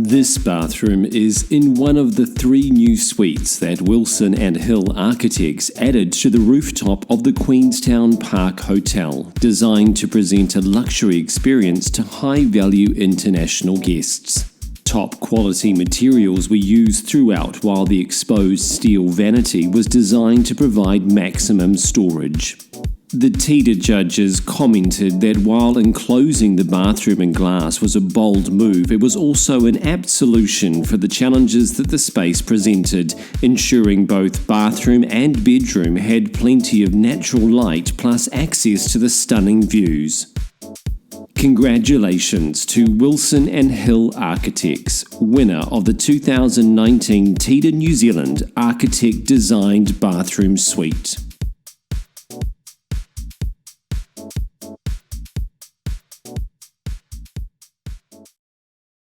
This bathroom is in one of the 3 new suites that Wilson and Hill architects added to the rooftop of the Queenstown Park Hotel, designed to present a luxury experience to high-value international guests. Top quality materials were used throughout, while the exposed steel vanity was designed to provide maximum storage. The TIDA judges commented that while enclosing the bathroom in glass was a bold move, it was also an apt solution for the challenges that the space presented, ensuring both bathroom and bedroom had plenty of natural light plus access to the stunning views. Congratulations to Wilson and Hill Architects, winner of the 2019 TIDA New Zealand Architect Designed Bathroom Suite.